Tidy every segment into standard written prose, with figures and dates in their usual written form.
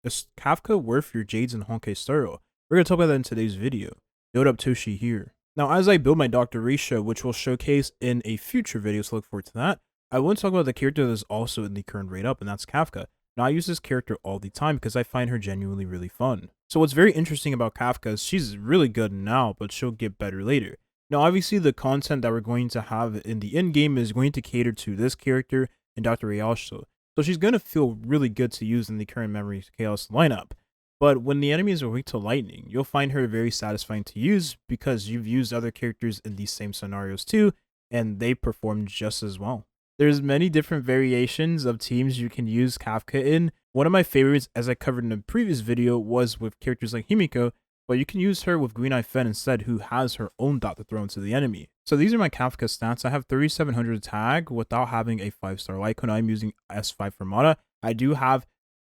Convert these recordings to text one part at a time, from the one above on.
Is Kafka worth your Jades and Honkai Star? We're going to talk about that in today's video. Build up Toshi here. Now, as I build my Dr. ratio, which we'll showcase in a future video, so look forward to that, I want to talk about the character that is also in the current rate up, and that's Kafka. Now, I use this character all the time because I find her genuinely really fun. So what's very interesting about Kafka is she's really good now, but she'll get better later. Now, obviously, the content that we're going to have in the end game is going to cater to this character and Dr. Ray also. So she's going to feel really good to use in the current Memory Chaos lineup. But when the enemies are weak to lightning, you'll find her very satisfying to use because you've used other characters in these same scenarios too, and they perform just as well. There's many different variations of teams you can use Kafka in. One of my favorites, as I covered in a previous video, was with characters like Himiko, but you can use her with Green Eye Fen instead, who has her own dot to throw into the enemy. So these are my Kafka stats. I have 3700 tag without having a 5-star icon. I'm using S5 for mana. I do have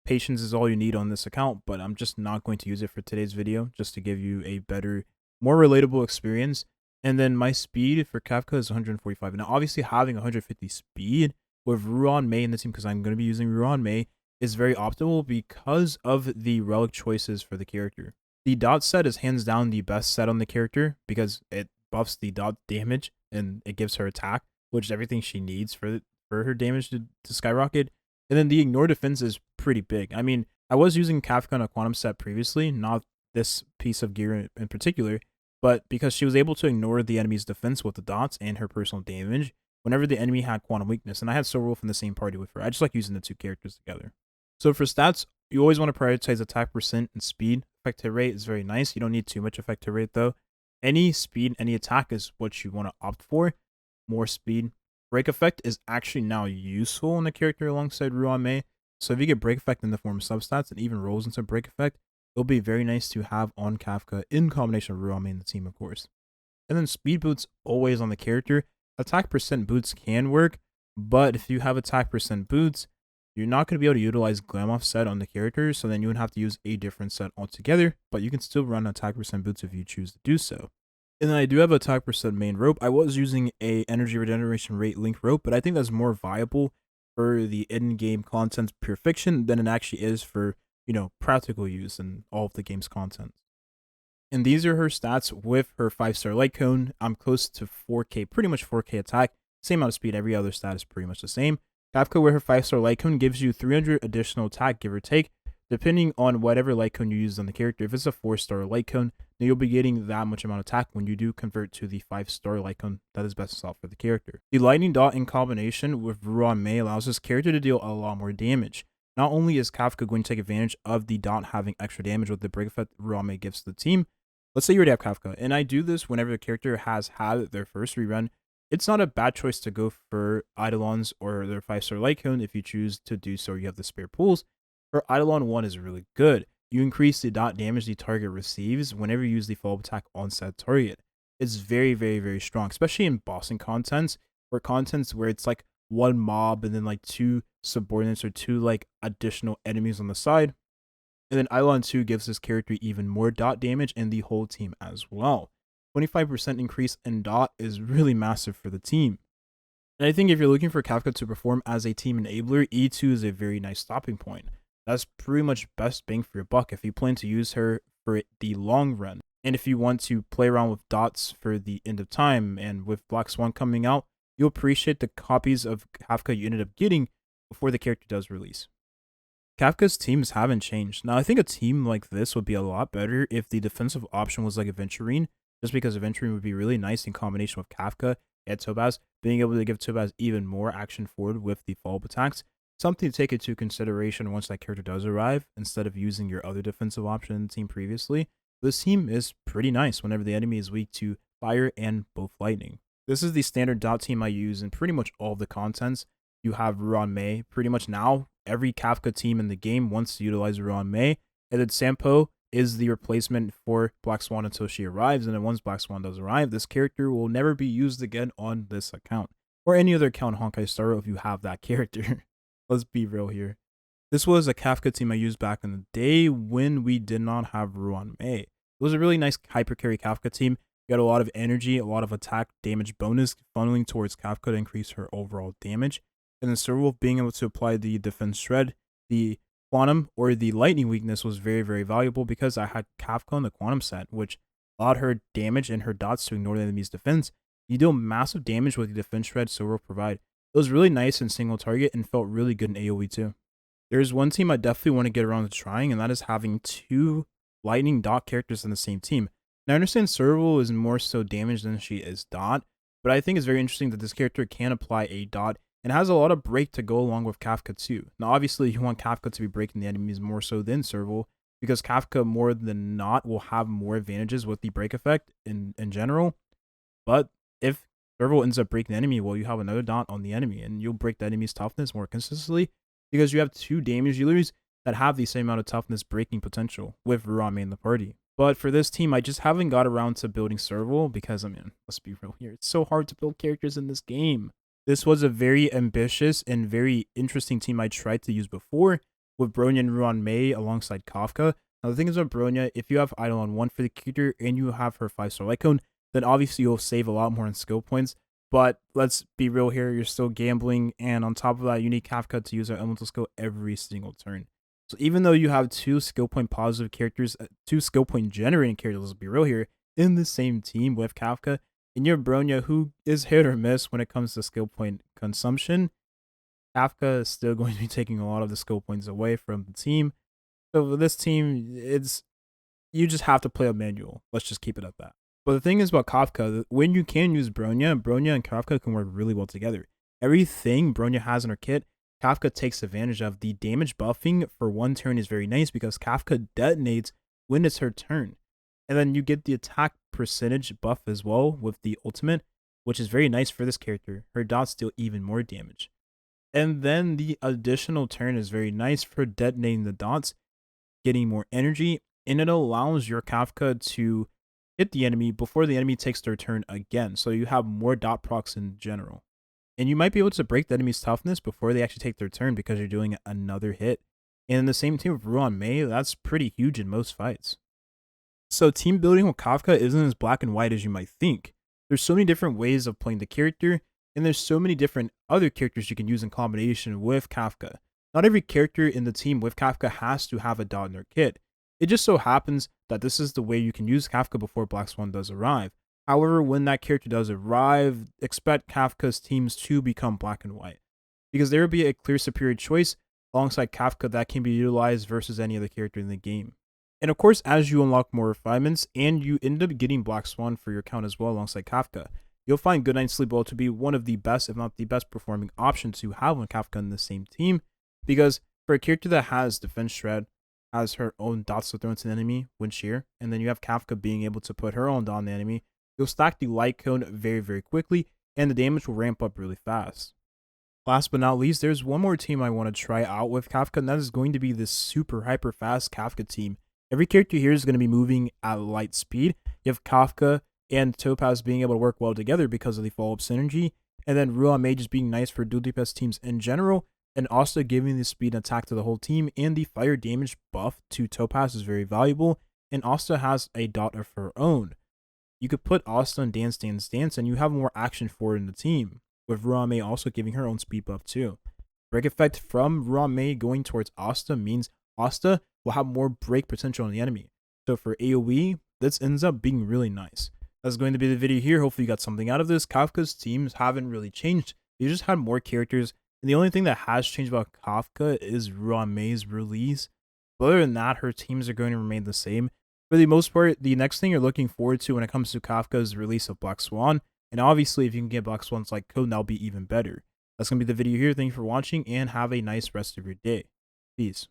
patience is all you need on this account, but I'm just not going to use it for today's video, just to give you a better, more relatable experience. And then my speed for Kafka is 145. Now, obviously, having 150 speed with Ruan Mei in the team, because I'm going to be using Ruan Mei, is very optimal because of the relic choices for the character. The dot set is hands down the best set on the character because it buffs the dot damage and it gives her attack, which is everything she needs for her damage to skyrocket. And then the ignore defense is pretty big. I mean, I was using Kafka on a quantum set previously, not this piece of gear in particular, but because she was able to ignore the enemy's defense with the dots and her personal damage whenever the enemy had quantum weakness. And I had Soul Wolf in the same party with her. I just like using the two characters together. So for stats, you always want to prioritize attack percent and speed. Effective rate is very nice. You don't need too much effective rate though. Any speed, any attack is what you want to opt for. More speed. Break effect is actually now useful in the character alongside Ruan Mei. So if you get break effect in the form of substats and even rolls into break effect, it'll be very nice to have on Kafka in combination with Ruan Mei in the team, of course. And then speed boots always on the character. Attack percent boots can work, but if you have attack percent boots, you're not going to be able to utilize Glamoff set on the character, so then you would have to use a different set altogether, but you can still run attack percent boots if you choose to do so. And then I do have attack percent main rope. I was using a energy regeneration rate link rope, but I think that's more viable for the in-game content's pure fiction than it actually is for, practical use in all of the game's content. And these are her stats with her 5-star light cone. I'm close to 4k, pretty much 4k attack, same amount of speed. Every other stat is pretty much the same. Kafka with her 5-star light cone gives you 300 additional attack, give or take, depending on whatever light cone you use on the character. If it's a 4-star light cone, then you'll be getting that much amount of attack when you do convert to the 5-star light cone that is best off for the character. The lightning dot in combination with Ruan Mei allows this character to deal a lot more damage. Not only is Kafka going to take advantage of the dot having extra damage with the break effect Ruan Mei gives to the team. Let's say you already have Kafka, and I do this whenever the character has had their first rerun. It's not a bad choice to go for eidolons or their 5-star light cone if you choose to do so or you have the spare pools. For eidolon 1 is really good. You increase the dot damage the target receives whenever you use the follow-up attack on said target. It's very, very, very strong, especially in bossing contents or contents where it's like one mob and then like 2 subordinates or 2 like additional enemies on the side. And then eidolon 2 gives this character even more dot damage and the whole team as well. 25% increase in dot is really massive for the team. And I think if you're looking for Kafka to perform as a team enabler, E2 is a very nice stopping point. That's pretty much best bang for your buck if you plan to use her for the long run. And if you want to play around with dots for the end of time, and with Black Swan coming out, you'll appreciate the copies of Kafka you ended up getting before the character does release. Kafka's teams haven't changed. Now, I think a team like this would be a lot better if the defensive option was like Aventurine, just because Aventurine would be really nice in combination with Kafka and Tobaz, being able to give Tobaz even more action forward with the follow-up attacks. Something to take into consideration once that character does arrive, instead of using your other defensive option in the team previously. This team is pretty nice whenever the enemy is weak to fire and both lightning. This is the standard dot team I use in pretty much all of the contents. You have Ruan Mei. Pretty much now, every Kafka team in the game wants to utilize Ruan Mei, and then Sampo is the replacement for Black Swan until she arrives, and then once Black Swan does arrive, this character will never be used again on this account, or any other account Honkai Star Rail if you have that character. Let's be real here. This was a Kafka team I used back in the day when we did not have Ruan Mei. It was a really nice hyper carry Kafka team. You got a lot of energy, a lot of attack damage bonus funneling towards Kafka to increase her overall damage. And then Sir Wolf being able to apply the defense shred, the Quantum or the lightning weakness was very, very valuable because I had Kafka on the quantum set, which allowed her damage and her dots to ignore the enemy's defense. You deal massive damage with the defense shred so will provide. It was really nice in single target and felt really good in AoE too. There's one team I definitely want to get around to trying, and that is having two lightning dot characters in the same team. Now I understand Serval is more so damage than she is dot, but I think it's very interesting that this character can apply a dot and has a lot of break to go along with Kafka too. Now obviously you want Kafka to be breaking the enemies more so than Serval, because Kafka more than not will have more advantages with the break effect in general. But if Serval ends up breaking the enemy, well, you have another dot on the enemy, and you'll break the enemy's toughness more consistently because you have two damage dealers that have the same amount of toughness breaking potential with Ruame in the party. But for this team, I just haven't got around to building Serval because, I mean, let's be real here. It's so hard to build characters in this game. This was a very ambitious and very interesting team I tried to use before with Bronya and Ruan alongside Kafka. Now, the thing is with Bronya, if you have Eidolon 1 for the character and you have her 5-star light cone, then obviously you'll save a lot more on skill points. But let's be real here, you're still gambling, and on top of that, you need Kafka to use her elemental skill every single turn. So even though you have two skill point positive characters, two skill point generating characters, let's be real here, in the same team with Kafka, and you're Bronya, who is hit or miss when it comes to skill point consumption, Kafka is still going to be taking a lot of the skill points away from the team. So for this team, you just have to play a manual. Let's just keep it at that. But the thing is about Kafka, when you can use Bronya and Kafka can work really well together. Everything Bronya has in her kit, Kafka takes advantage of. The damage buffing for one turn is very nice because Kafka detonates when it's her turn. And then you get the attack percentage buff as well with the ultimate, which is very nice for this character. Her dots deal even more damage. And then the additional turn is very nice for detonating the dots, getting more energy, and it allows your Kafka to hit the enemy before the enemy takes their turn again. So you have more dot procs in general. And you might be able to break the enemy's toughness before they actually take their turn because you're doing another hit. And in the same team with Ruan, that's pretty huge in most fights. So team building with Kafka isn't as black and white as you might think. There's so many different ways of playing the character, and there's so many different other characters you can use in combination with Kafka. Not every character in the team with Kafka has to have a dot in their kit. It just so happens that this is the way you can use Kafka before Black Swan does arrive. However, when that character does arrive, expect Kafka's teams to become black and white, because there will be a clear superior choice alongside Kafka that can be utilized versus any other character in the game. And of course, as you unlock more refinements and you end up getting Black Swan for your account as well alongside Kafka, you'll find Good Night Sleep Well to be one of the best, if not the best performing options to have on Kafka in the same team, because for a character that has Defense Shred, has her own dots to throw into the enemy when sheer, and then you have Kafka being able to put her own dot on the enemy, you'll stack the light cone very, very quickly, and the damage will ramp up really fast. Last but not least, there's one more team I want to try out with Kafka, and that is going to be this super hyper fast Kafka team. Every character here is going to be moving at light speed. You have Kafka and Topaz being able to work well together because of the follow-up synergy, and then Ruan just being nice for dual DPS teams in general, and also giving the speed and attack to the whole team, and the fire damage buff to Topaz is very valuable, and Asta has a dot of her own. You could put Asta on Dance, and you have more action forward in the team, with Ruan also giving her own speed buff too. Break effect from Ruan going towards Asta means Asta will have more break potential on the enemy. So for AoE, this ends up being really nice. That's going to be the video here. Hopefully you got something out of this. Kafka's teams haven't really changed. They just had more characters. And the only thing that has changed about Kafka is Ruan-Mei's release. But other than that, her teams are going to remain the same. For the most part, the next thing you're looking forward to when it comes to Kafka is the release of Black Swan. And obviously, if you can get Black Swan's like code, that'll be even better. That's going to be the video here. Thank you for watching and have a nice rest of your day. Peace.